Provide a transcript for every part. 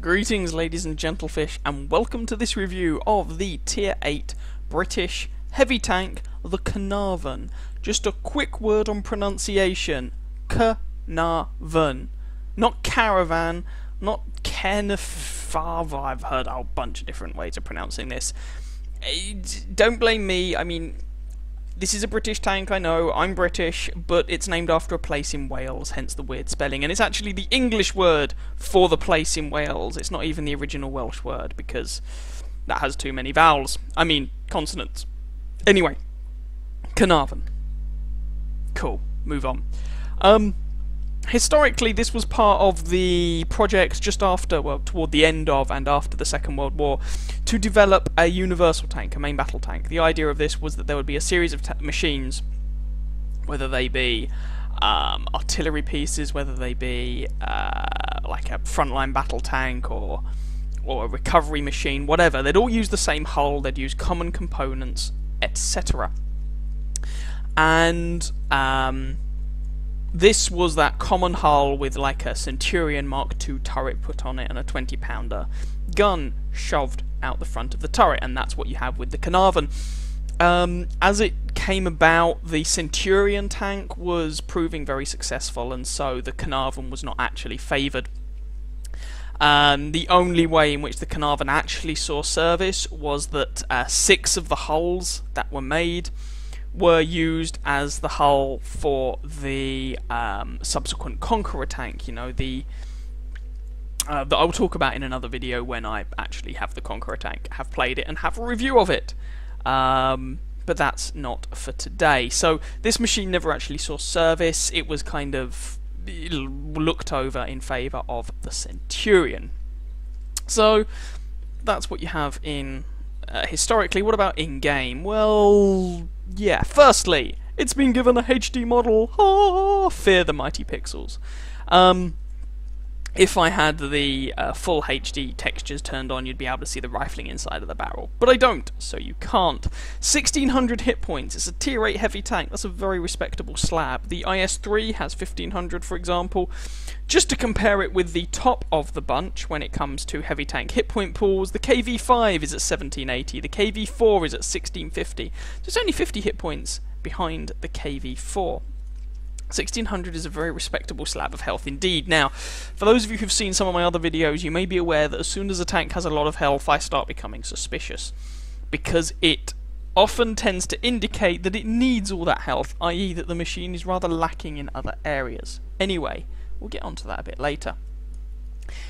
Greetings ladies and gentlefish, and welcome to this review of the Tier 8 British heavy tank, the Caernarvon. Just a quick word on pronunciation. Caernarvon. Not caravan, not Caernarvon. I've heard a bunch of different ways of pronouncing this. Don't blame me, I mean, this is a British tank, I know, I'm British, but it's named after a place in Wales, hence the weird spelling, and it's actually the English word for the place in Wales. It's not even the original Welsh word, because that has too many vowels. I mean, consonants. Anyway, Caernarvon. Cool, move on. Historically, this was part of the project just after, well, toward the end of and after the Second World War, to develop a universal tank, a main battle tank. The idea of this was that there would be a series of machines, whether they be artillery pieces, whether they be like a frontline battle tank or a recovery machine, whatever. They'd all use the same hull, they'd use common components, etc. And this was that common hull with like a Centurion Mark II turret put on it and a 20-pounder gun shoved out the front of the turret, and that's what you have with the Caernarvon. As it came about, the Centurion tank was proving very successful, and so the Caernarvon was not actually favoured. The only way in which the Caernarvon actually saw service was that 6 of the hulls that were made were used as the hull for the subsequent Conqueror tank, you know, that I'll talk about in another video when I actually have the Conqueror tank, have played it and have a review of it. But that's not for today. So this machine never actually saw service. It was kind of looked over in favour of the Centurion. So that's what you have in historically. What about in-game? Well, yeah, firstly, it's been given a HD model. Oh, fear the mighty pixels. If I had the full HD textures turned on, you'd be able to see the rifling inside of the barrel. But I don't, so you can't. 1600 hit points. It's a tier 8 heavy tank. That's a very respectable slab. The IS-3 has 1500, for example. Just to compare it with the top of the bunch when it comes to heavy tank hit point pools, the KV-5 is at 1780, the KV-4 is at 1650. So it's only 50 hit points behind the KV-4. 1600 is a very respectable slab of health indeed. Now, for those of you who've seen some of my other videos, you may be aware that as soon as a tank has a lot of health, I start becoming suspicious, because it often tends to indicate that it needs all that health, i.e. that the machine is rather lacking in other areas. Anyway, we'll get onto that a bit later.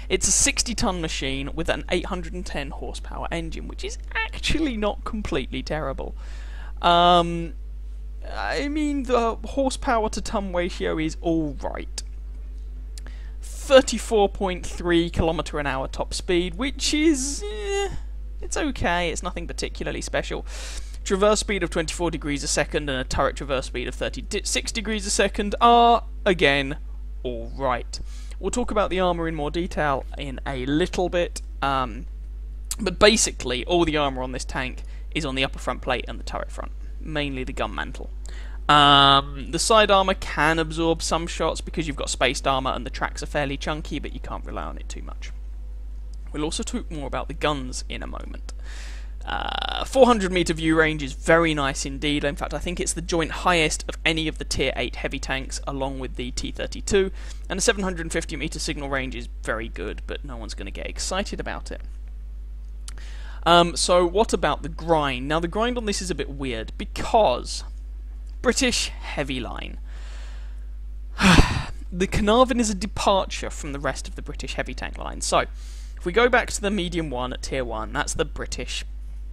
It's a 60-ton machine with an 810 horsepower engine, which is actually not completely terrible. I mean, the horsepower to ton ratio is alright. 34.3 km/h top speed, which is, it's okay, it's nothing particularly special. Traverse speed of 24 degrees a second and a turret traverse speed of 36 degrees a second are, again, alright. We'll talk about the armour in more detail in a little bit, but basically all the armour on this tank is on the upper front plate and the turret front, mainly the gun mantle. The side armour can absorb some shots because you've got spaced armour and the tracks are fairly chunky, but you can't rely on it too much. We'll also talk more about the guns in a moment. 400 metre view range is very nice indeed. In fact, I think it's the joint highest of any of the tier 8 heavy tanks, along with the T-32, and a 750 metre signal range is very good, but no one's going to get excited about it. So what about the grind? Now the grind on this is a bit weird, because British heavy line. The Caernarvon is a departure from the rest of the British heavy tank line. So, if we go back to the medium 1 at tier 1, that's the British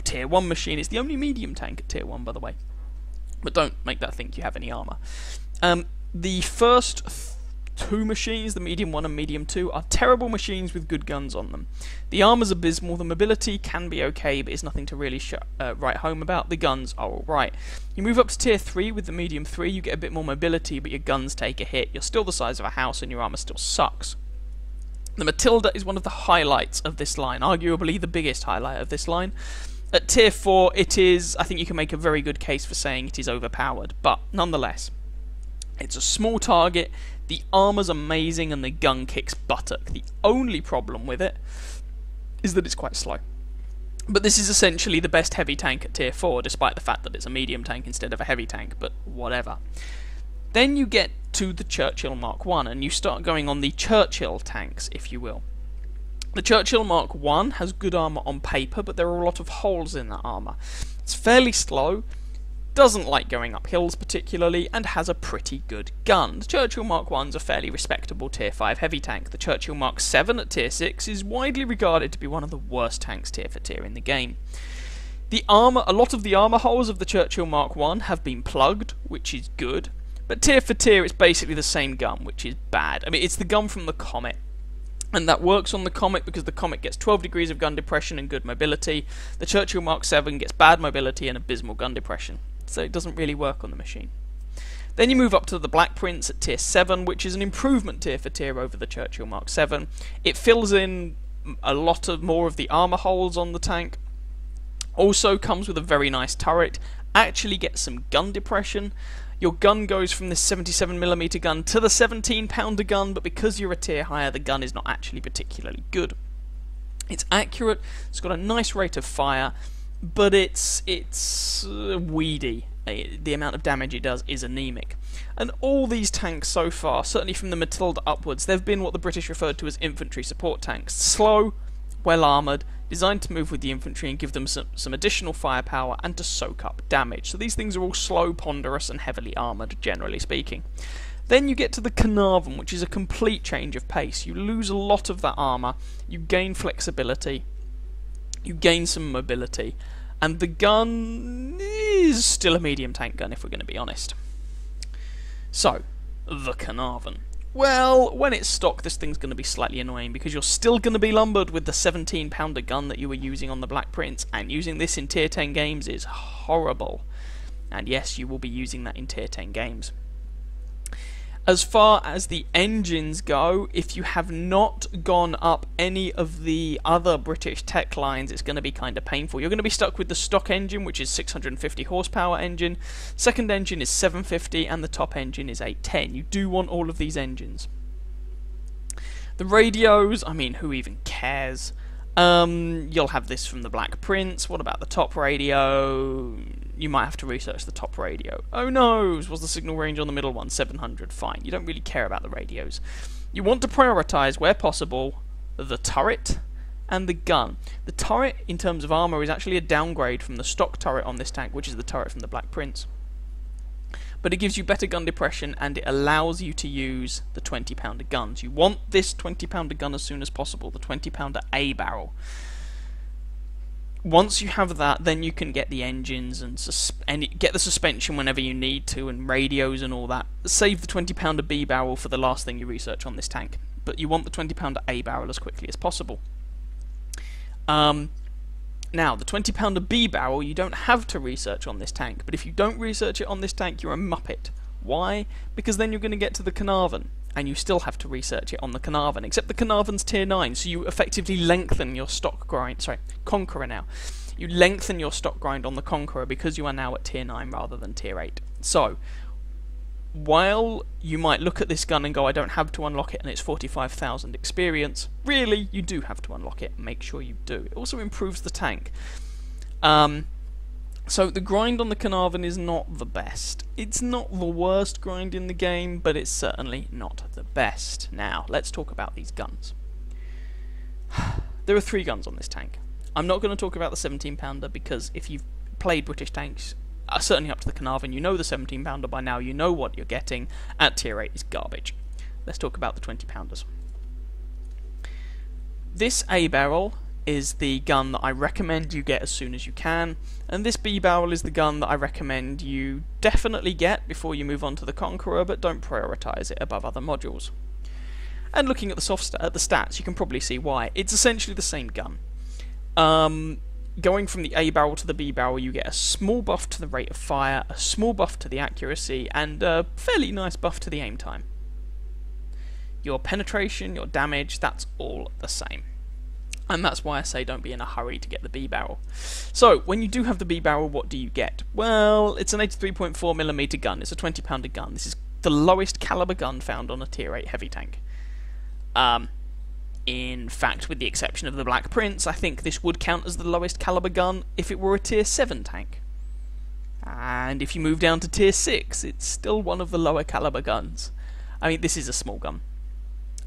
tier 1 machine. It's the only medium tank at tier 1, by the way. But don't make that think you have any armour. The first 2 machines, the medium 1 and medium 2, are terrible machines with good guns on them. The armour's abysmal, the mobility can be okay, but it's nothing to really write home about. The guns are alright. You move up to tier 3 with the medium 3, you get a bit more mobility, but your guns take a hit. You're still the size of a house and your armour still sucks. The Matilda is one of the highlights of this line, arguably the biggest highlight of this line. At tier 4, it is, I think you can make a very good case for saying it is overpowered, but nonetheless, it's a small target, The armour's amazing and the gun kicks buttock. The only problem with it is that it's quite slow. But this is essentially the best heavy tank at tier 4, despite the fact that it's a medium tank instead of a heavy tank, but whatever. Then you get to the Churchill Mark 1, and you start going on the Churchill tanks, if you will. The Churchill Mark 1 has good armour on paper, but there are a lot of holes in that armour. It's fairly slow, doesn't like going up hills particularly, and has a pretty good gun. The Churchill Mark 1's a fairly respectable tier 5 heavy tank. The Churchill Mark 7 at tier 6 is widely regarded to be one of the worst tanks tier for tier in the game. The armour, a lot of the armour holes of the Churchill Mark 1 have been plugged, which is good, but tier for tier it's basically the same gun, which is bad. I mean, it's the gun from the Comet, and that works on the Comet because the Comet gets 12 degrees of gun depression and good mobility. The Churchill Mark 7 gets bad mobility and abysmal gun depression, so it doesn't really work on the machine. Then you move up to the Black Prince at tier 7, which is an improvement tier for tier over the Churchill Mark 7. It fills in a lot of more of the armour holes on the tank. Also comes with a very nice turret, actually gets some gun depression. Your gun goes from this 77mm gun to the 17-pounder gun, but because you're a tier higher, the gun is not actually particularly good. It's accurate, it's got a nice rate of fire, but it's weedy. The amount of damage it does is anemic. And all these tanks so far, certainly from the Matilda upwards, they've been what the British referred to as infantry support tanks. Slow, well armoured, designed to move with the infantry and give them some additional firepower and to soak up damage. So these things are all slow, ponderous and heavily armoured, generally speaking. Then you get to the Caernarvon, which is a complete change of pace. You lose a lot of that armour, you gain flexibility, you gain some mobility, and the gun is still a medium tank gun if we're going to be honest. So, the Caernarvon. Well, when it's stock, this thing's going to be slightly annoying because you're still going to be lumbered with the 17-pounder gun that you were using on the Black Prince, and using this in tier 10 games is horrible. And yes, you will be using that in tier 10 games. As far as the engines go, if you have not gone up any of the other British tech lines, it's going to be kind of painful. You're going to be stuck with the stock engine, which is 650 horsepower engine. Second engine is 750, and the top engine is 810. You do want all of these engines. The radios, I mean, who even cares? You'll have this from the Black Prince. What about the top radio? You might have to research the top radio. Oh no, was the signal range on the middle one 700? Fine, you don't really care about the radios. You want to prioritise, where possible, the turret and the gun. The turret, in terms of armour, is actually a downgrade from the stock turret on this tank, which is the turret from the Black Prince. But it gives you better gun depression and it allows you to use the 20-pounder guns. You want this 20-pounder gun as soon as possible, the 20-pounder A barrel. Once you have that, then you can get the engines and get the suspension whenever you need to, and radios and all that. Save the 20-pounder B barrel for the last thing you research on this tank, but you want the 20-pounder A barrel as quickly as possible. Now, the 20-pounder B barrel you don't have to research on this tank, but if you don't research it on this tank, you're a muppet. Why? Because then you're going to get to the Caernarvon, and you still have to research it on the Caernarvon, except the Caernarvon's tier 9, so you effectively lengthen your stock grind, sorry, Conqueror now. You lengthen your stock grind on the Conqueror because you are now at tier 9 rather than tier 8. So, while you might look at this gun and go, I don't have to unlock it and it's 45,000 experience, really, you do have to unlock it. Make sure you do. It also improves the tank. So the grind on the Caernarvon is not the best. It's not the worst grind in the game, but it's certainly not the best. Now, let's talk about these guns. There are 3 guns on this tank. I'm not going to talk about the 17-pounder because if you've played British tanks, certainly up to the Caernarvon, you know the 17-pounder by now, you know what you're getting. At tier 8 is garbage. Let's talk about the 20-pounders. This A barrel is the gun that I recommend you get as soon as you can, and this B barrel is the gun that I recommend you definitely get before you move on to the Conqueror, but don't prioritise it above other modules. And looking at the stats, you can probably see why. It's essentially the same gun. Going from the A barrel to the B barrel, you get a small buff to the rate of fire, a small buff to the accuracy, and a fairly nice buff to the aim time. Your penetration, your damage, that's all the same. And that's why I say don't be in a hurry to get the B barrel. So, when you do have the B barrel, what do you get? Well, it's an 83.4mm gun. It's a 20-pounder gun. This is the lowest caliber gun found on a tier 8 heavy tank. In fact, with the exception of the Black Prince, I think this would count as the lowest caliber gun if it were a tier 7 tank. And if you move down to tier 6, it's still one of the lower caliber guns. I mean, this is a small gun.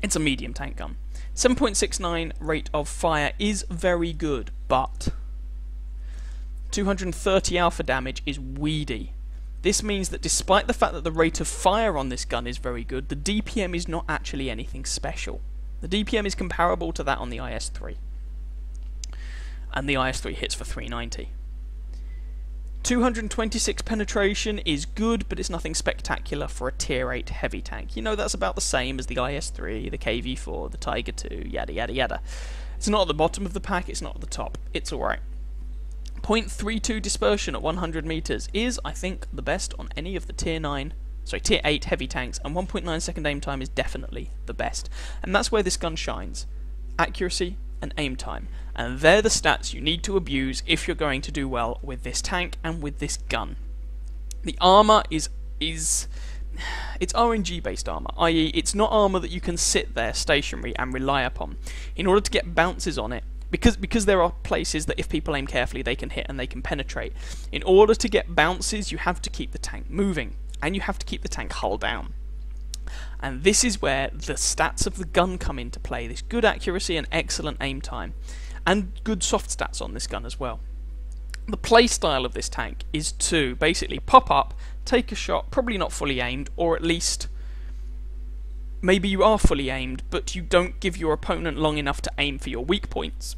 It's a medium tank gun. 7.69 rate of fire is very good, but 230 alpha damage is weedy. This means that despite the fact that the rate of fire on this gun is very good, the DPM is not actually anything special. The DPM is comparable to that on the IS-3. And the IS-3 hits for 390. 226 penetration is good, but it's nothing spectacular for a tier 8 heavy tank. You know, that's about the same as the IS-3, the KV-4, the Tiger II, yada yada yada. It's not at the bottom of the pack, it's not at the top. It's alright. 0.32 dispersion at 100 meters is, I think, the best on any of the tier 8 heavy tanks, and 1.9 second aim time is definitely the best. And that's where this gun shines. Accuracy and aim time. And they're the stats you need to abuse if you're going to do well with this tank and with this gun. The armor is it's RNG based armor, i.e. it's not armor that you can sit there stationary and rely upon. In order to get bounces on it, because there are places that if people aim carefully they can hit and they can penetrate. In order to get bounces, you have to keep the tank moving, and you have to keep the tank hull down. And this is where the stats of the gun come into play, this good accuracy and excellent aim time, and good soft stats on this gun as well. The playstyle of this tank is to basically pop up, take a shot, probably not fully aimed, or at least maybe you are fully aimed, but you don't give your opponent long enough to aim for your weak points,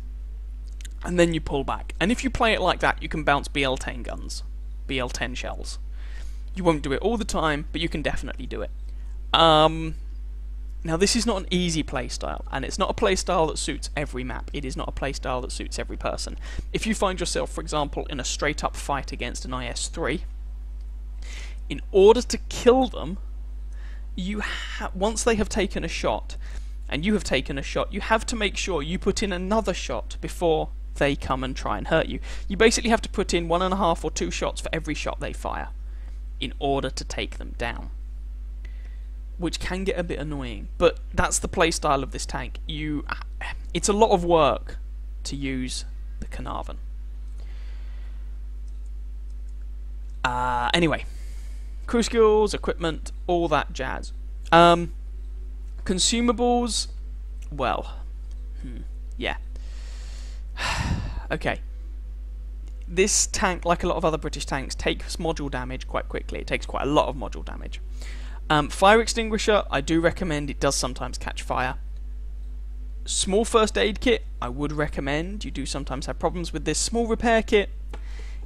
and then you pull back. And if you play it like that, you can bounce BL-10 guns, BL-10 shells. You won't do it all the time, but you can definitely do it. Now this is not an easy playstyle, and it's not a playstyle that suits every map. It is not a playstyle that suits every person. If you find yourself, for example, in a straight up fight against an IS-3, in order to kill them, once they have taken a shot, and you have taken a shot, you have to make sure you put in another shot before they come and try and hurt you. You basically have to put in 1.5 or 2 shots for every shot they fire in order to take them down, which can get a bit annoying, but that's the playstyle of this tank. It's a lot of work to use the Caernarvon. Anyway, crew skills, equipment, all that jazz. Consumables, well, yeah. Okay. This tank, like a lot of other British tanks, takes module damage quite quickly. It takes quite a lot of module damage. Fire extinguisher, I do recommend. It does sometimes catch fire. Small first aid kit, I would recommend. You do sometimes have problems with this. Small repair kit,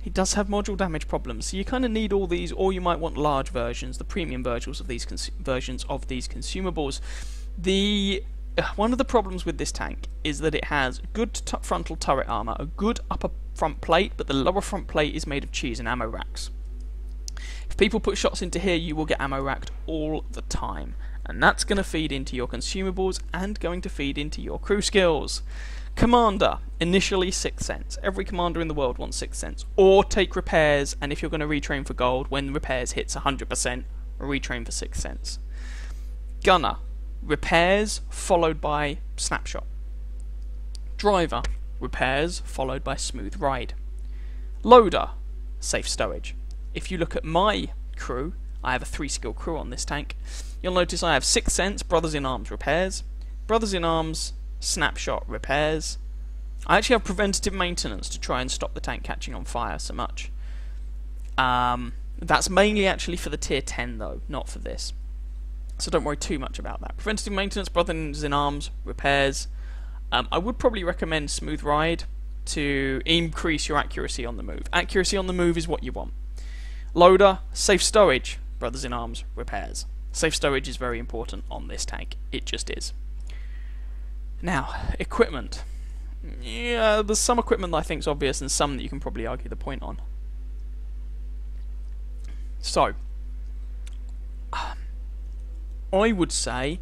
it does have module damage problems. So you kind of need all these, or you might want large versions, the premium versions of these consumables. One of the problems with this tank is that it has good frontal turret armor, a good upper front plate, but the lower front plate is made of cheese and ammo racks. If people put shots into here, you will get ammo racked all the time, and that's going to feed into your consumables and going to feed into your crew skills. Commander, initially 6th sense. Every commander in the world wants 6th sense. Or take repairs, and if you're going to retrain for gold, when repairs hits 100%, retrain for 6th sense. Gunner, repairs followed by snapshot. Driver, repairs followed by smooth ride. Loader, safe stowage. If you look at my crew, I have a 3-skill crew on this tank. You'll notice I have 6th sense, Brothers in Arms repairs, Brothers in Arms snapshot repairs. I actually have preventative maintenance to try and stop the tank catching on fire so much. That's mainly actually for the tier 10 though, not for this. So don't worry too much about that. Preventative maintenance, Brothers in Arms repairs. I would probably recommend smooth ride to increase your accuracy on the move. Accuracy on the move is what you want. Loader, safe stowage, Brothers in Arms, repairs. Safe stowage is very important on this tank. It just is. Now, equipment. Yeah, there's some equipment that I think is obvious and some that you can probably argue the point on. So, I would say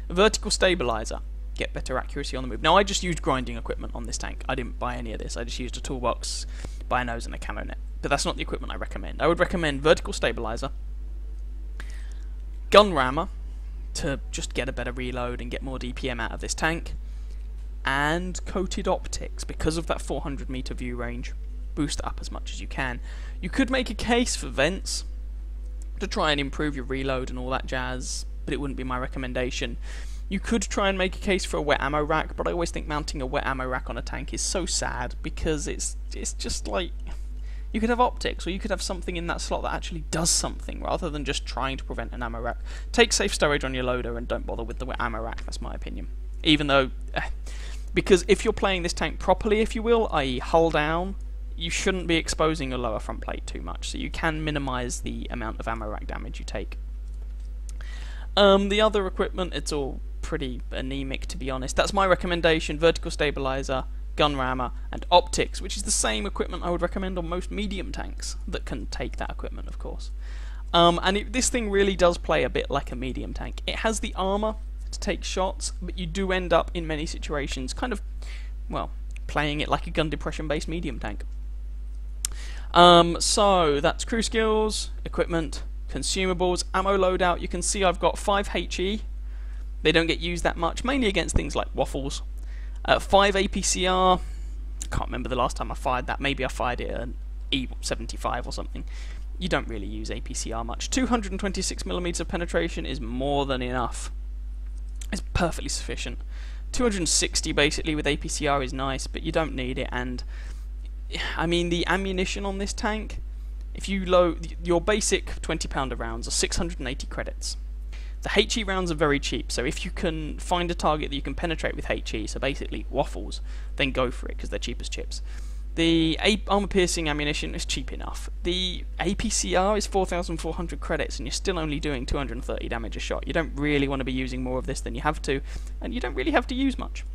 vertical stabilizer. Get better accuracy on the move. Now, I just used grinding equipment on this tank. I didn't buy any of this. I just used a toolbox, binos, and a camo net. But that's not the equipment I recommend. I would recommend vertical stabilizer, gun rammer to just get a better reload and get more DPM out of this tank, and coated optics because of that 400 meter view range. Boost it up as much as you can. You could make a case for vents to try and improve your reload and all that jazz, but it wouldn't be my recommendation. You could try and make a case for a wet ammo rack, but I always think mounting a wet ammo rack on a tank is so sad, because it's just like, you could have optics, or you could have something in that slot that actually does something, rather than just trying to prevent an ammo rack. Take safe storage on your loader and don't bother with the wet ammo rack, that's my opinion. Even though, because if you're playing this tank properly, if you will, i.e. hull down, you shouldn't be exposing your lower front plate too much, so you can minimise the amount of ammo rack damage you take. The other equipment, it's all pretty anemic, to be honest. That's my recommendation: vertical stabilizer, gun rammer, and optics, which is the same equipment I would recommend on most medium tanks that can take that equipment, of course. This thing really does play a bit like a medium tank. It has the armor to take shots, but you do end up in many situations kind of, well, playing it like a gun depression based medium tank. So that's crew skills, equipment, consumables, ammo loadout. You can see I've got 5 HE. They don't get used that much, mainly against things like waffles. 5 APCR. I can't remember the last time I fired that. Maybe I fired it at an E75 or something. You don't really use APCR much. 226mm of penetration is more than enough. It's perfectly sufficient. 260 basically with APCR is nice, but you don't need it. And I mean, the ammunition on this tank, if you load your basic 20-pounder rounds, are 680 credits. The HE rounds are very cheap, so if you can find a target that you can penetrate with HE, so basically waffles, then go for it, because they're cheap as chips. The armor-piercing ammunition is cheap enough. The APCR is 4,400 credits, and you're still only doing 230 damage a shot. You don't really want to be using more of this than you have to, and you don't really have to use much.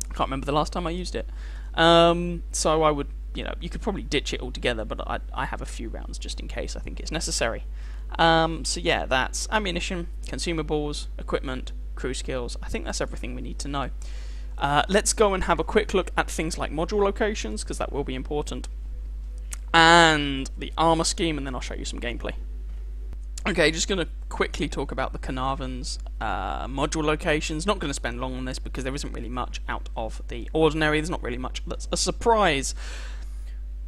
I can't remember the last time I used it. So I would, you could probably ditch it altogether, but I have a few rounds just in case I think it's necessary. So yeah, that's ammunition, consumables, equipment, crew skills. I think that's everything we need to know. Let's go and have a quick look at things like module locations, because that will be important, and the armor scheme, and then I'll show you some gameplay. Okay, just going to quickly talk about the Caernarvon's module locations. Not going to spend long on this because there isn't really much out of the ordinary. There's not really much that's a surprise.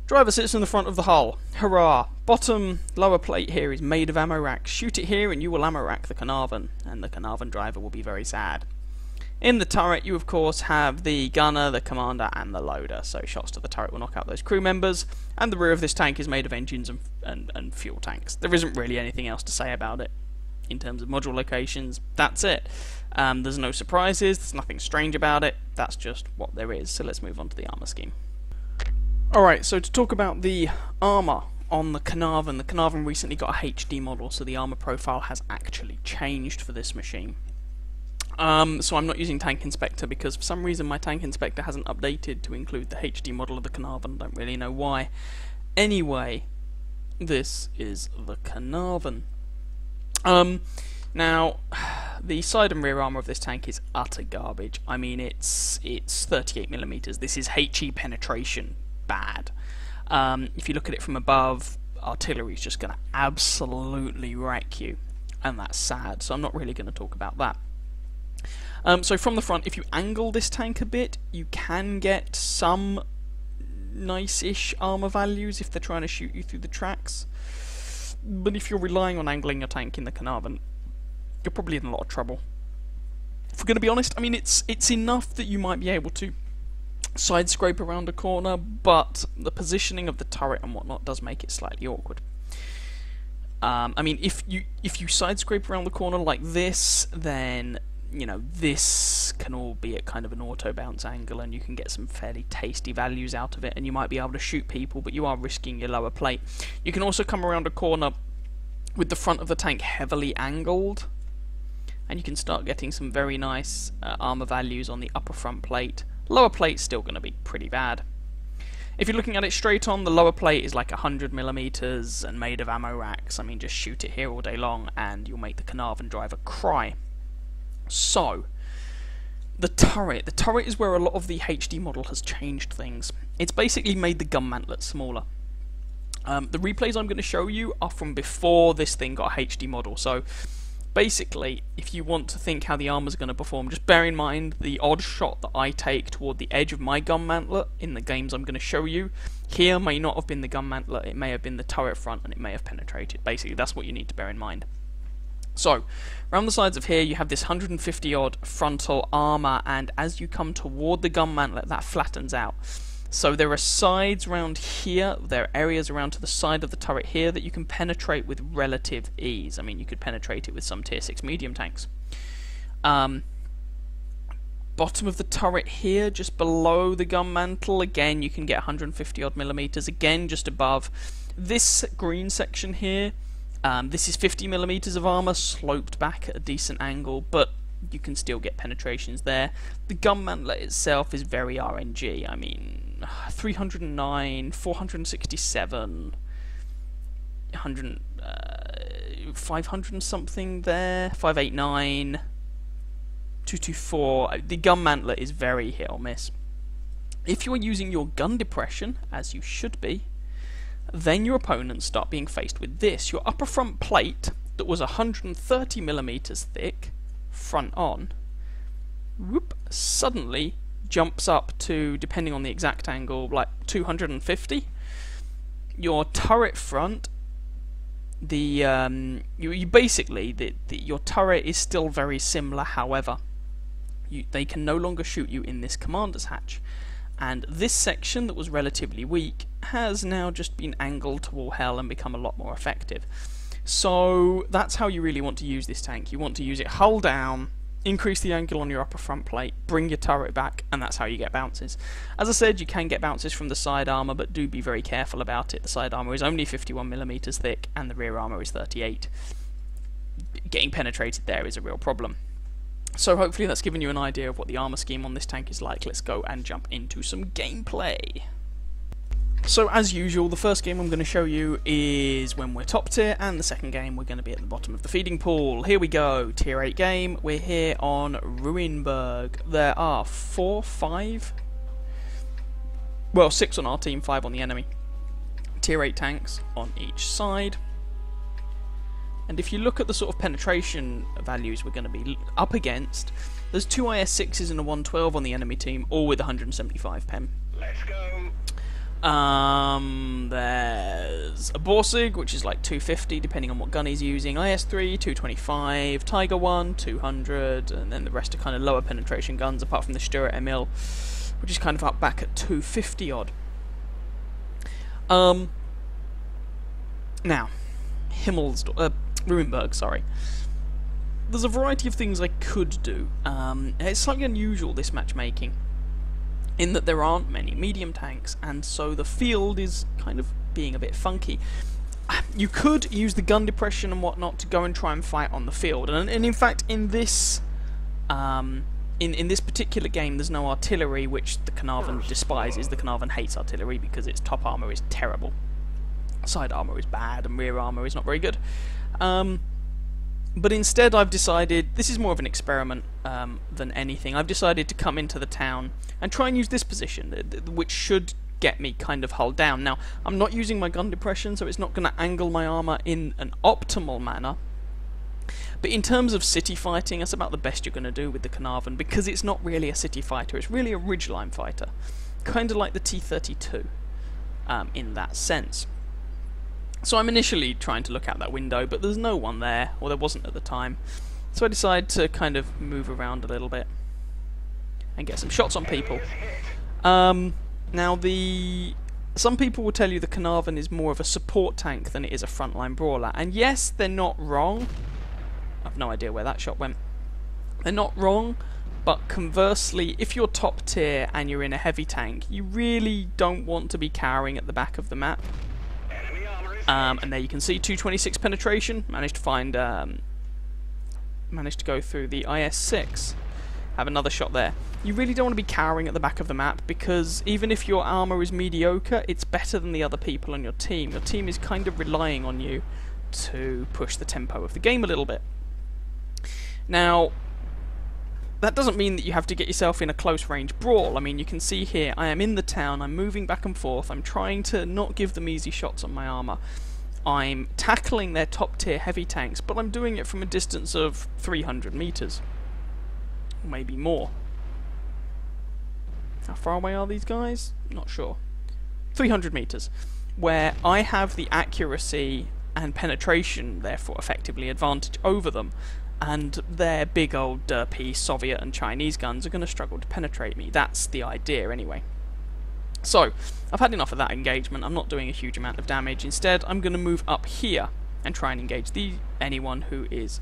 Driver sits in the front of the hull. Hurrah! Bottom lower plate here is made of ammo racks. Shoot it here and you will ammo rack the Caernarvon, and the Caernarvon driver will be very sad. In the turret, you of course have the gunner, the commander, and the loader, so shots to the turret will knock out those crew members, and the rear of this tank is made of engines and fuel tanks. There isn't really anything else to say about it in terms of module locations. That's it. There's no surprises, there's nothing strange about it, that's just what there is, so let's move on to the armour scheme. Alright, so to talk about the armour on the Caernarvon recently got a HD model, so the armour profile has actually changed for this machine. So I'm not using Tank Inspector because for some reason my Tank Inspector hasn't updated to include the HD model of the Caernarvon. Don't really know why. Anyway, this is the Caernarvon. Now, the side and rear armour of this tank is utter garbage. I mean, it's 38mm. This is HE penetration bad. If you look at it from above, artillery's just going to absolutely wreck you, and that's sad, so I'm not really going to talk about that. So from the front, if you angle this tank a bit, you can get some nice-ish armour values if they're trying to shoot you through the tracks. But if you're relying on angling your tank in the Caernarvon, you're probably in a lot of trouble. If we're going to be honest, I mean, it's enough that you might be able to side scrape around a corner, but the positioning of the turret and whatnot does make it slightly awkward. I mean, if you side scrape around the corner like this, then this can all be at kind of an auto bounce angle, and you can get some fairly tasty values out of it, and you might be able to shoot people, but you are risking your lower plate. You can also come around a corner with the front of the tank heavily angled, and you can start getting some very nice armour values on the upper front plate. Lower plate's still going to be pretty bad. If you're looking at it straight on, the lower plate is like 100mm and made of ammo racks. I mean, just shoot it here all day long and you'll make the Caernarvon driver cry. So, the turret is where a lot of the HD model has changed things. It's basically made the gun mantlet smaller. The replays I'm going to show you are from before this thing got a HD model, so Basically, if you want to think how the armor's going to perform, just bear in mind the odd shot that I take toward the edge of my gun mantlet in the games I'm going to show you. Here may not have been the gun mantlet, it may have been the turret front, and it may have penetrated. Basically, that's what you need to bear in mind. So, around the sides of here you have this 150 odd frontal armour, and as you come toward the gun mantlet that flattens out. So there are sides around here, there are areas around to the side of the turret here that you can penetrate with relative ease. I mean, you could penetrate it with some tier 6 medium tanks. Bottom of the turret here, just below the gun mantle, again you can get 150 odd millimeters, again just above. This green section here, this is 50 millimeters of armor sloped back at a decent angle, but you can still get penetrations there. The gun mantlet itself is very RNG. I mean, 309, 467, 500 and something there, 589, 224. The gun mantlet is very hit or miss. If you are using your gun depression, as you should be, then your opponents start being faced with this. Your upper front plate that was 130 millimeters thick, front on, whoop, suddenly jumps up to, depending on the exact angle, like 250. Your turret front, you basically your turret is still very similar. However, they can no longer shoot you in this commander's hatch. And this section that was relatively weak has now just been angled to all hell and become a lot more effective. So that's how you really want to use this tank. You want to use it hull down, increase the angle on your upper front plate, bring your turret back, and that's how you get bounces. As I said, you can get bounces from the side armour, but do be very careful about it. The side armour is only 51 millimeters thick and the rear armour is 38. Getting penetrated there is a real problem. So hopefully that's given you an idea of what the armour scheme on this tank is like. Let's go and jump into some gameplay. So as usual, the first game I'm going to show you is when we're top tier, and the second game we're going to be at the bottom of the feeding pool. Here we go, tier 8 game. We're here on Ruinberg. There are 6 on our team, 5 on the enemy. Tier 8 tanks on each side. And if you look at the sort of penetration values we're going to be up against, there's 2 IS-6s and a 112 on the enemy team, all with 175 pen. Let's go. There's a Borsig, which is like 250 depending on what gun he's using, IS-3, 225, Tiger 1, 200, and then the rest are kind of lower penetration guns, apart from the Stuart Emil, which is kind of up back at 250 odd. Now, Ruinberg, sorry. There's a variety of things I could do. It's slightly unusual, this matchmaking, in that there aren't many medium tanks, and so the field is kind of being a bit funky. You could use the gun depression and whatnot to go and try and fight on the field, and in fact in this in this particular game there's no artillery, which the Caernarvon despises. The Caernarvon hates artillery because its top armour is terrible. Side armour is bad and rear armour is not very good. But instead I've decided, this is more of an experiment than anything, I've decided to come into the town and try and use this position, which should get me kind of hull down. Now, I'm not using my gun depression, so it's not going to angle my armour in an optimal manner. But in terms of city fighting, that's about the best you're going to do with the Caernarvon, because it's not really a city fighter, it's really a ridgeline fighter. Kind of like the T-32 in that sense. So I'm initially trying to look out that window, but there's no one there, or there wasn't at the time. So I decide to kind of move around a little bit and get some shots on people. Now, some people will tell you the Caernarvon is more of a support tank than it is a frontline brawler, and yes, they're not wrong. I've no idea where that shot went. They're not wrong, but conversely, if you're top tier and you're in a heavy tank, you really don't want to be cowering at the back of the map. And there you can see 226 penetration. Managed to find, managed to go through the IS-6. Have another shot there. You really don't want to be cowering at the back of the map, because even if your armour is mediocre, it's better than the other people on your team. Your team is kind of relying on you to push the tempo of the game a little bit. Now, that doesn't mean that you have to get yourself in a close range brawl. I mean, you can see here, I am in the town, I'm moving back and forth, I'm trying to not give them easy shots on my armour. I'm tackling their top tier heavy tanks, but I'm doing it from a distance of 300 meters. Or maybe more. How far away are these guys? Not sure. 300 meters. Where I have the accuracy and penetration, therefore effectively advantage over them, and their big old derpy Soviet and Chinese guns are going to struggle to penetrate me. That's the idea anyway. So, I've had enough of that engagement. I'm not doing a huge amount of damage. Instead, I'm going to move up here and try and engage anyone who is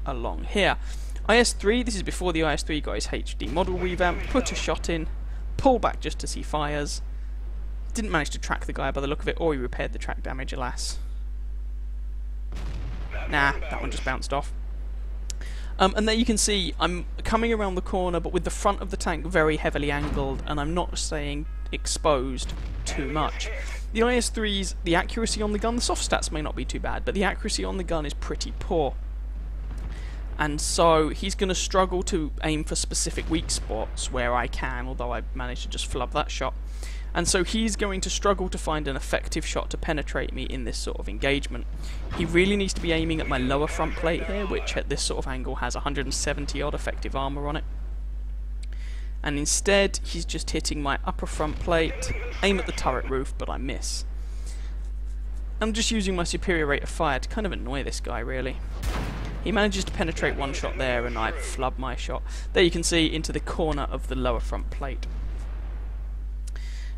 along here. IS-3, this is before the IS-3 got his HD model revamp, put a shot in, pull back just to see fires. Didn't manage to track the guy by the look of it, or he repaired the track damage, alas. Nah, that one just bounced off. And there you can see I'm coming around the corner, but with the front of the tank very heavily angled, and I'm not staying exposed too much. The IS-3's, the accuracy on the gun, the soft stats may not be too bad, but the accuracy on the gun is pretty poor. And so he's going to struggle to aim for specific weak spots where I can, although I managed to just flub that shot. And so he's going to struggle to find an effective shot to penetrate me in this sort of engagement. He really needs to be aiming at my lower front plate here, which at this sort of angle has 170 odd effective armour on it. And instead, he's just hitting my upper front plate, aim at the turret roof, but I miss. I'm just using my superior rate of fire to kind of annoy this guy, really. He manages to penetrate one shot there, and I flub my shot. There you can see into the corner of the lower front plate.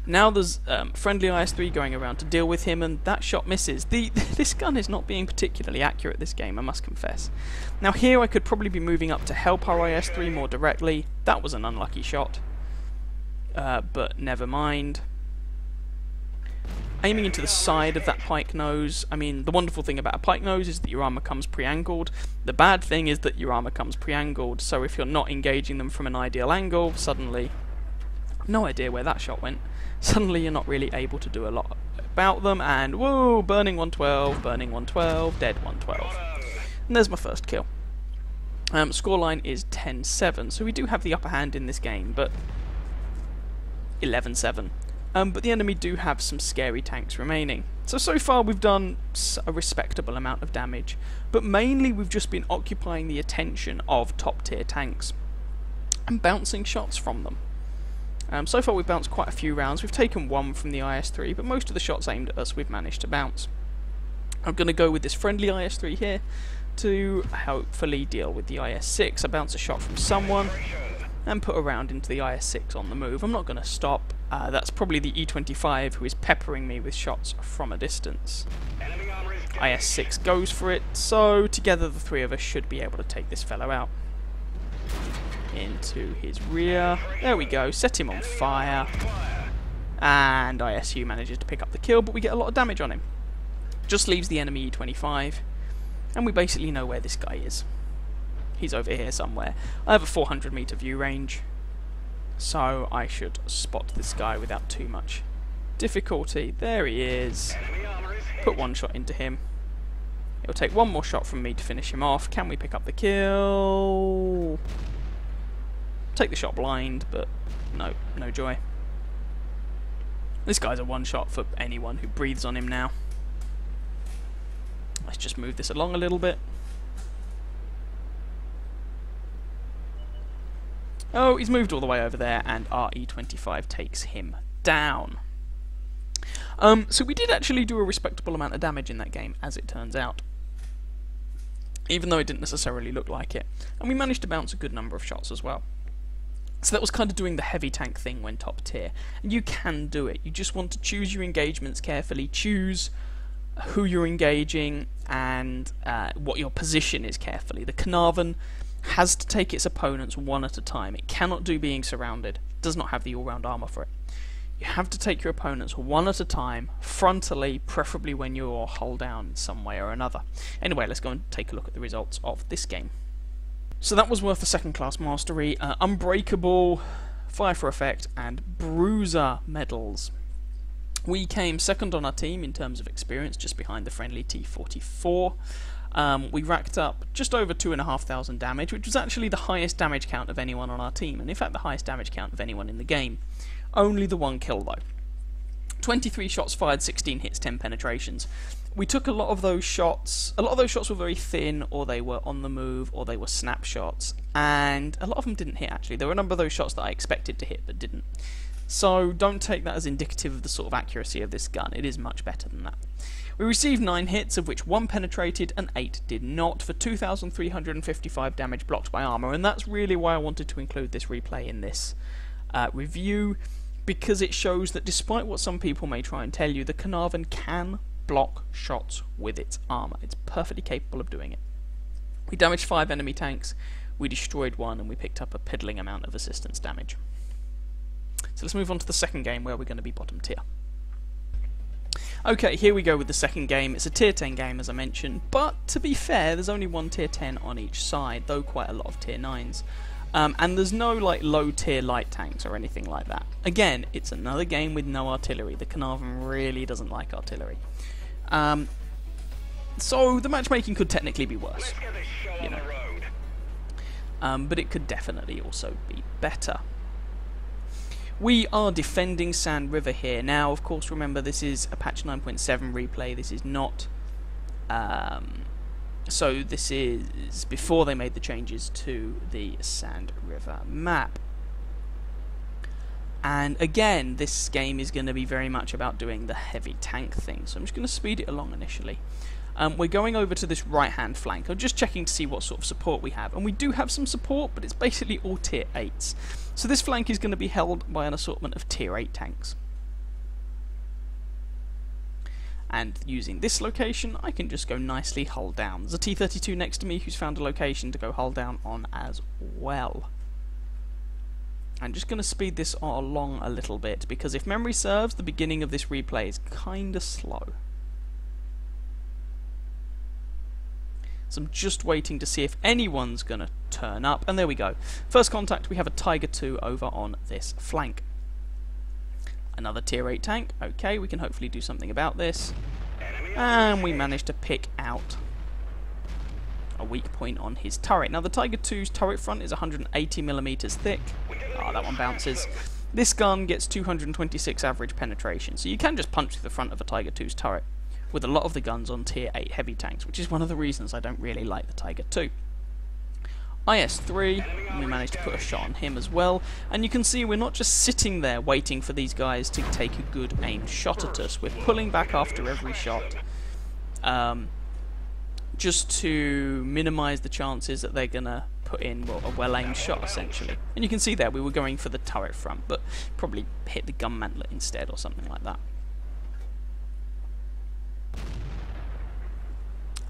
Now there's friendly IS-3 going around to deal with him, and that shot misses. This gun is not being particularly accurate this game, I must confess. Now here I could probably be moving up to help our IS-3 more directly. That was an unlucky shot. But never mind. Aiming into the side of that pike nose. I mean, the wonderful thing about a pike nose is that your armour comes pre-angled. The bad thing is that your armour comes pre-angled, so if you're not engaging them from an ideal angle, suddenly... no idea where that shot went. Suddenly you're not really able to do a lot about them, and whoa, burning 112, burning 112, dead 112. And there's my first kill. Scoreline is 10-7, so we do have the upper hand in this game, but 11-7. But the enemy do have some scary tanks remaining. So far we've done a respectable amount of damage, but mainly we've just been occupying the attention of top tier tanks and bouncing shots from them. So far we've bounced quite a few rounds. We've taken one from the IS-3, but most of the shots aimed at us we've managed to bounce. I'm going to go with this friendly IS-3 here to hopefully deal with the IS-6. I bounce a shot from someone and put a round into the IS-6 on the move. I'm not going to stop. That's probably the E-25 who is peppering me with shots from a distance. IS-6 goes for it, so together the three of us should be able to take this fellow out. Into his rear. There we go. Set him on fire. And ISU manages to pick up the kill, but we get a lot of damage on him. Just leaves the enemy E25. And we basically know where this guy is. He's over here somewhere. I have a 400 meter view range, so I should spot this guy without too much difficulty. There he is. Put one shot into him. It'll take one more shot from me to finish him off. Can we pick up the kill? Take the shot blind, but no joy. This guy's a one shot for anyone who breathes on him now. Let's just move this along a little bit. Oh, he's moved all the way over there, and our E25 takes him down. So we did actually do a respectable amount of damage in that game, as it turns out. Even though it didn't necessarily look like it. And we managed to bounce a good number of shots as well. So that was kind of doing the heavy tank thing when top tier. And you can do it. You just want to choose your engagements carefully, choose who you're engaging, and what your position is carefully. The Caernarvon has to take its opponents one at a time. It cannot do being surrounded. It does not have the all-round armour for it. You have to take your opponents one at a time, frontally, preferably when you're hull down in some way or another. Anyway, let's go and take a look at the results of this game. So that was worth the second class mastery, Unbreakable, Fire for Effect, and Bruiser medals. We came second on our team in terms of experience, just behind the friendly T-44. We racked up just over 2,500 damage, which was actually the highest damage count of anyone on our team, and in fact the highest damage count of anyone in the game. Only the one kill though. 23 shots fired, 16 hits, 10 penetrations. We took a lot of those shots. A lot of those shots were very thin, or they were on the move, or they were snapshots, and a lot of them didn't hit actually. There were a number of those shots that I expected to hit but didn't. So don't take that as indicative of the sort of accuracy of this gun. It is much better than that. We received 9 hits, of which 1 penetrated and 8 did not, for 2,355 damage blocked by armour, and that's really why I wanted to include this replay in this review, because it shows that despite what some people may try and tell you, the Caernarvon can block shots with its armour. It's perfectly capable of doing it. We damaged 5 enemy tanks, we destroyed 1, and we picked up a piddling amount of assistance damage. So let's move on to the second game, where we're going to be bottom tier. Okay, here we go with the second game. It's a tier 10 game, as I mentioned, but to be fair, there's only one tier 10 on each side, though quite a lot of tier 9s. And there's no like low tier light tanks or anything like that. Again, it's another game with no artillery. The Caernarvon really doesn't like artillery. So the matchmaking could technically be worse, you know. But it could definitely also be better. We are defending Sand River here. Now, of course, remember this is a patch 9.7 replay. This is not... so this is before they made the changes to the Sand River map. And again, this game is going to be very much about doing the heavy tank thing. So I'm just going to speed it along initially. We're going over to this right-hand flank. I'm just checking to see what sort of support we have. And we do have some support, but it's basically all tier 8s. So this flank is going to be held by an assortment of tier 8 tanks. And using this location, I can just go nicely hull down. There's a T-32 next to me who's found a location to go hull down on as well. I'm just going to speed this along a little bit, because if memory serves, the beginning of this replay is kinda slow. So I'm just waiting to see if anyone's going to turn up, and there we go. First contact, we have a Tiger 2 over on this flank. Another tier 8 tank. Okay, we can hopefully do something about this. And we managed to pick out a weak point on his turret. Now the Tiger 2's turret front is 180mm thick. Ah, that one bounces. This gun gets 226 average penetration, so you can just punch through the front of a Tiger 2's turret with a lot of the guns on tier 8 heavy tanks, which is one of the reasons I don't really like the Tiger 2. IS-3, we managed to put a shot on him as well, and you can see we're not just sitting there waiting for these guys to take a good aimed shot at us, we're pulling back after every shot, just to minimise the chances that they're going to put in a well-aimed shot, essentially. And you can see there, we were going for the turret front, but probably hit the gun mantlet instead, or something like that.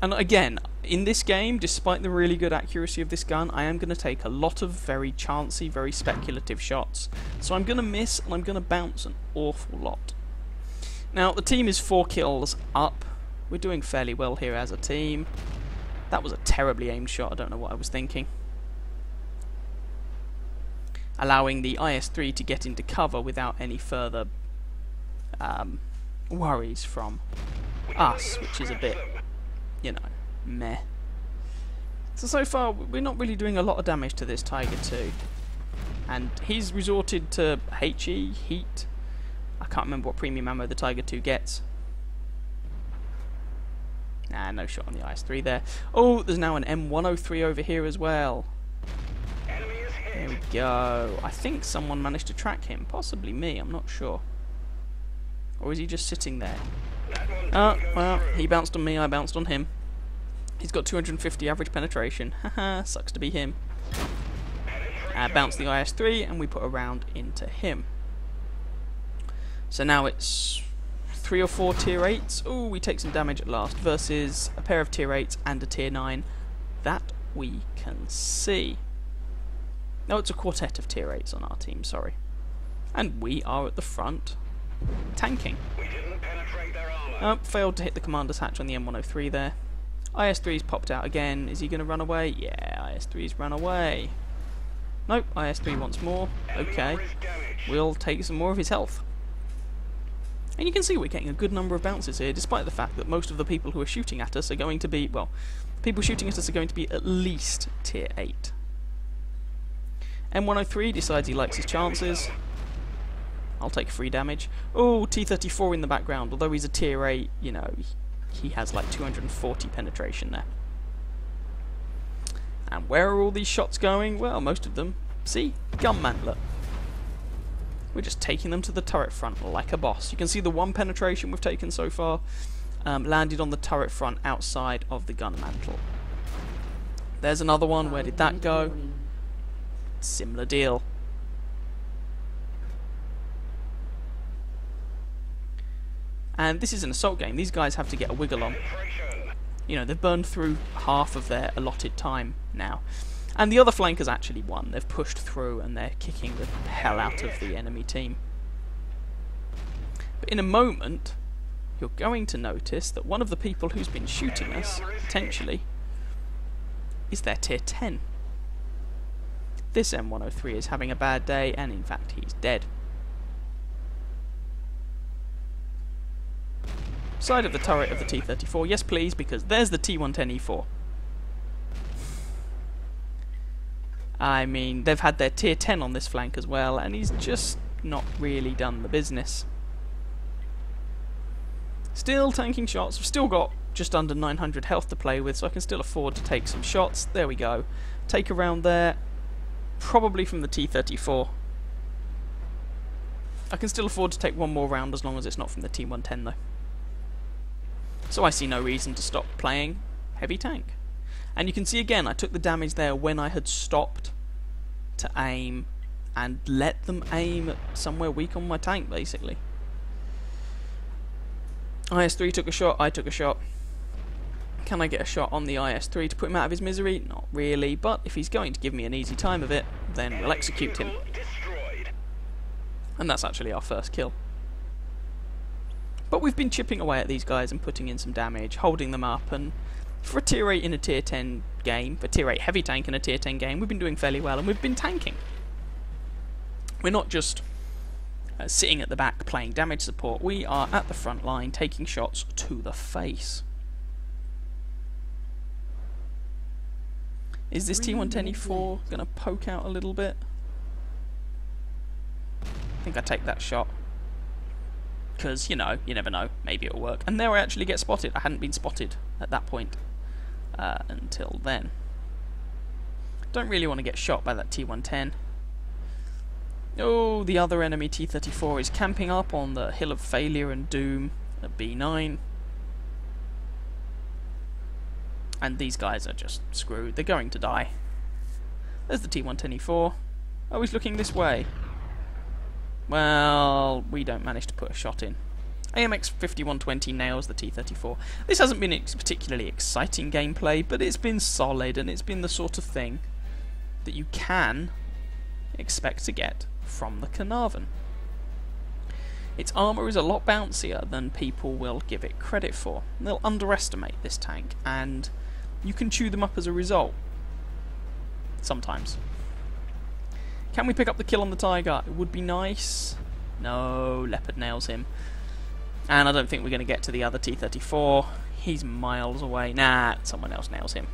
And again, in this game, despite the really good accuracy of this gun, I am going to take a lot of very chancy, very speculative shots. So I'm going to miss, and I'm going to bounce an awful lot. Now, the team is 4 kills up. We're doing fairly well here as a team. That was a terribly aimed shot, I don't know what I was thinking. Allowing the IS-3 to get into cover without any further worries from us, which is a bit, you know, meh. So far, we're not really doing a lot of damage to this Tiger 2. And he's resorted to HE, heat. I can't remember what premium ammo the Tiger 2 gets. Nah, no shot on the IS-3 there. Oh, there's now an M103 over here as well. There we go. I think someone managed to track him. Possibly me, I'm not sure. Or is he just sitting there? Oh, well, he bounced on me, I bounced on him. He's got 250 average penetration. Haha, sucks to be him. Bounce the IS-3, and we put a round into him. So now it's 3 or 4 tier 8s. Ooh, we take some damage at last, versus a pair of tier 8s and a tier 9. That we can see. No, it's a quartet of tier 8s on our team, sorry. And we are at the front, tanking. Oh, failed to hit the commander's hatch on the M103 there. IS-3's popped out again. Is he going to run away? Yeah, IS-3's run away. Nope, IS-3 wants more. Okay, we'll take some more of his health. And you can see we're getting a good number of bounces here, despite the fact that most of the people who are shooting at us are going to be, well, people shooting at us are going to be at least tier 8. M103 decides he likes his chances. I'll take 3 damage. Oh, T-34 in the background. Although he's a tier 8, you know, he has like 240 penetration there. And where are all these shots going? Well, most of them. See? Gun mantlet. We're just taking them to the turret front like a boss. You can see the 1 penetration we've taken so far landed on the turret front outside of the gun mantle. There's another one. Where did that go? Similar deal. And this is an assault game. These guys have to get a wiggle on. You know, they've burned through half of their allotted time now. And the other flank has actually won. They've pushed through and they're kicking the hell out of the enemy team. But in a moment, you're going to notice that one of the people who's been shooting us, potentially, is their tier 10. This M103 is having a bad day, and in fact he's dead. Side of the turret of the T-34, yes please, because there's the T-110E4. I mean, they've had their tier 10 on this flank as well, and he's just not really done the business. Still tanking shots, we've still got just under 900 health to play with, so I can still afford to take some shots. There we go. Take a round there, probably from the T-34. I can still afford to take one more round as long as it's not from the T-110 though. So I see no reason to stop playing heavy tank. And you can see again, I took the damage there when I had stopped to aim and let them aim at somewhere weak on my tank, basically. IS-3 took a shot, I took a shot. Can I get a shot on the IS-3 to put him out of his misery? Not really, but if he's going to give me an easy time of it, then we'll execute him. And that's actually our first kill. But we've been chipping away at these guys and putting in some damage, holding them up, and for a tier 8 in a tier 10 game, for tier 8 heavy tank in a tier 10 game, we've been doing fairly well, and we've been tanking. We're not just sitting at the back playing damage support, we are at the front line taking shots to the face. Is this T-110E4 going to poke out a little bit? I think I take that shot. Because, you know, you never know, maybe it'll work. And there I actually get spotted. I hadn't been spotted at that point until then. Don't really want to get shot by that T-110. Oh, the other enemy T-34 is camping up on the Hill of Failure and Doom at B9. And these guys are just screwed. They're going to die. There's the T-110E4. Oh, he's looking this way. Well, we don't manage to put a shot in. AMX 5120 nails the T-34. This hasn't been particularly exciting gameplay, but it's been solid, and it's been the sort of thing that you can expect to get from the Caernarvon. Its armour is a lot bouncier than people will give it credit for. They'll underestimate this tank, and you can chew them up as a result. Sometimes. Can we pick up the kill on the Tiger? It would be nice. No, Leopard nails him. And I don't think we're going to get to the other T-34. He's miles away. Nah, someone else nails him.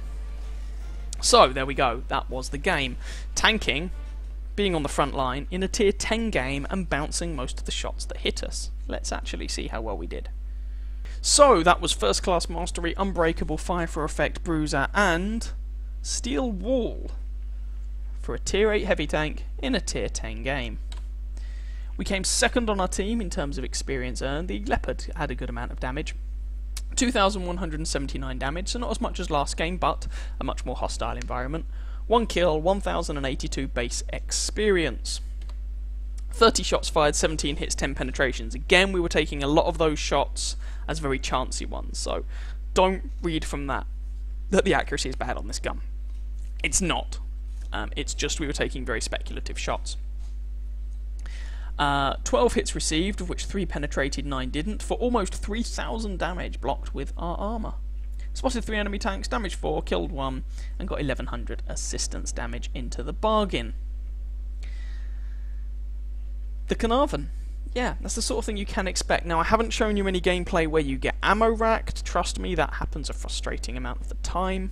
So, there we go. That was the game. Tanking, being on the front line, in a tier 10 game, and bouncing most of the shots that hit us. Let's actually see how well we did. So, that was First Class Mastery, Unbreakable, Fire for Effect, Bruiser, and Steel Wall for a tier 8 heavy tank in a tier 10 game. We came second on our team in terms of experience earned. The Leopard had a good amount of damage. 2,179 damage, so not as much as last game, but a much more hostile environment. 1 kill, 1,082 base experience. 30 shots fired, 17 hits, 10 penetrations. Again, we were taking a lot of those shots as very chancy ones, so don't read from that the accuracy is bad on this gun. It's not. It's just we were taking very speculative shots. 12 hits received, of which 3 penetrated, 9 didn't, for almost 3,000 damage blocked with our armour. Spotted 3 enemy tanks, damaged 4, killed 1, and got 1,100 assistance damage into the bargain. The Caernarvon. Yeah, that's the sort of thing you can expect. Now, I haven't shown you any gameplay where you get ammo racked. Trust me, that happens a frustrating amount of the time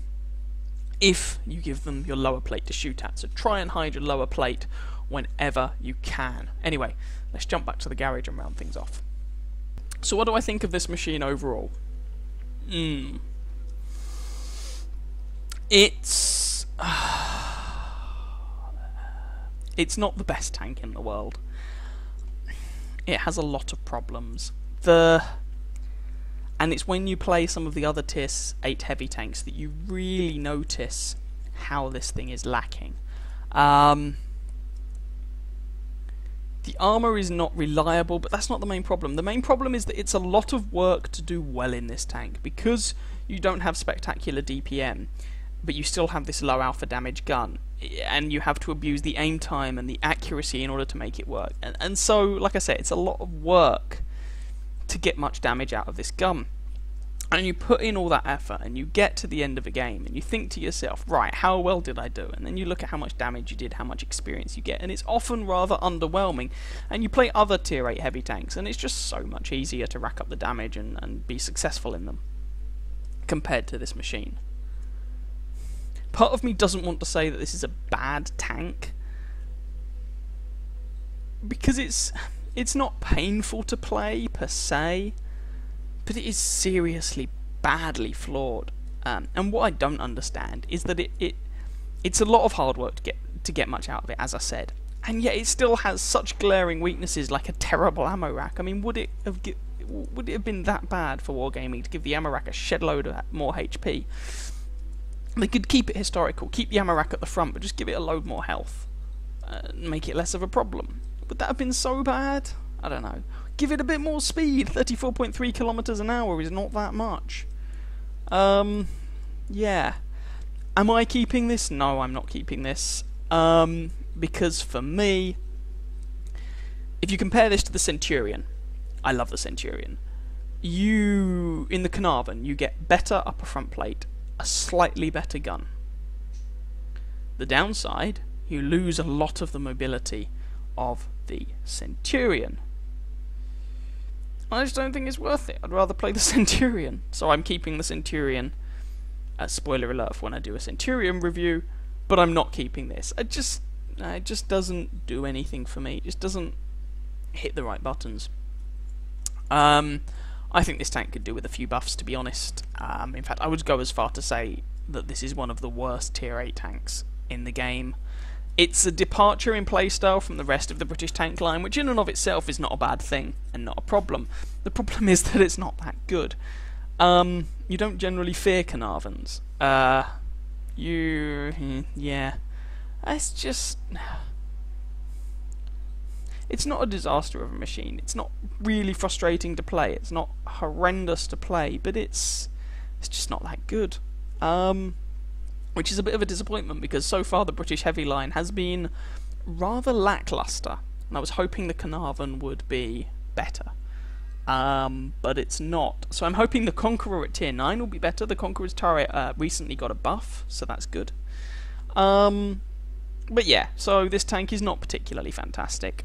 if you give them your lower plate to shoot at. So try and hide your lower plate whenever you can. Anyway, let's jump back to the garage and round things off. So what do I think of this machine overall? It's not the best tank in the world. It has a lot of problems. And it's when you play some of the other Tier 8 heavy tanks that you really notice how this thing is lacking. The armour is not reliable, but that's not the main problem. The main problem is that it's a lot of work to do well in this tank, because you don't have spectacular DPM, but you still have this low alpha damage gun, and you have to abuse the aim time and the accuracy in order to make it work. And so, like I said, it's a lot of work to get much damage out of this gun. And you put in all that effort, and you get to the end of a game, and you think to yourself, right, how well did I do? And then you look at how much damage you did, how much experience you get, and it's often rather underwhelming. And you play other Tier 8 heavy tanks, and it's just so much easier to rack up the damage and be successful in them, compared to this machine. Part of me doesn't want to say that this is a bad tank, because it's not painful to play, per se, but it is seriously badly flawed. And what I don't understand is that it's a lot of hard work to get much out of it, as I said, and yet it still has such glaring weaknesses, like a terrible ammo rack. I mean, would it have been that bad for Wargaming to give the ammo rack a shed load of more HP? They could keep it historical, keep the ammo rack at the front, but just give it a load more health, make it less of a problem. Would that have been so bad? I don't know. Give it a bit more speed. 34.3 kilometers an hour is not that much. Yeah. Am I keeping this? No, I'm not keeping this. Because for me, if you compare this to the Centurion, I love the Centurion. In the Caernarvon, you get better upper front plate, a slightly better gun. The downside, you lose a lot of the mobility of the Centurion. I just don't think it's worth it. I'd rather play the Centurion. So I'm keeping the Centurion. Spoiler alert for when I do a Centurion review, but I'm not keeping this. It just doesn't do anything for me. It just doesn't hit the right buttons. I think this tank could do with a few buffs, to be honest. In fact, I would go as far to say that this is one of the worst Tier 8 tanks in the game. It's a departure in playstyle from the rest of the British tank line, which in and of itself is not a bad thing, and not a problem. The problem is that it's not that good. You don't generally fear Caernarvons. Yeah. It's just... It's not a disaster of a machine. It's not really frustrating to play. It's not horrendous to play, but it's just not that good. Which is a bit of a disappointment, because so far the British heavy line has been rather lackluster, and I was hoping the Caernarvon would be better. But it's not. So I'm hoping the Conqueror at Tier 9 will be better. The Conqueror's turret recently got a buff, so that's good. But yeah, so this tank is not particularly fantastic.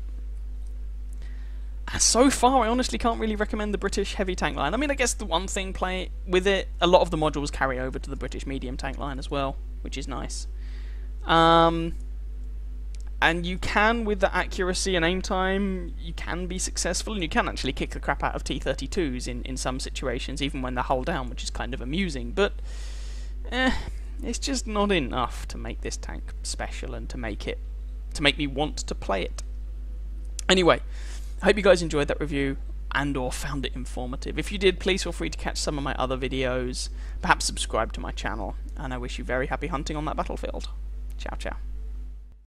So far, I honestly can't really recommend the British heavy tank line. I mean, I guess the one thing with it, a lot of the modules carry over to the British medium tank line as well, which is nice. And you can, with the accuracy and aim time, you can be successful, and you can actually kick the crap out of T-32s in some situations, even when they're hull down, which is kind of amusing. But it's just not enough to make this tank special and to make me want to play it. Anyway, I hope you guys enjoyed that review and or found it informative. If you did, please feel free to catch some of my other videos, perhaps subscribe to my channel, and I wish you very happy hunting on that battlefield. Ciao, ciao.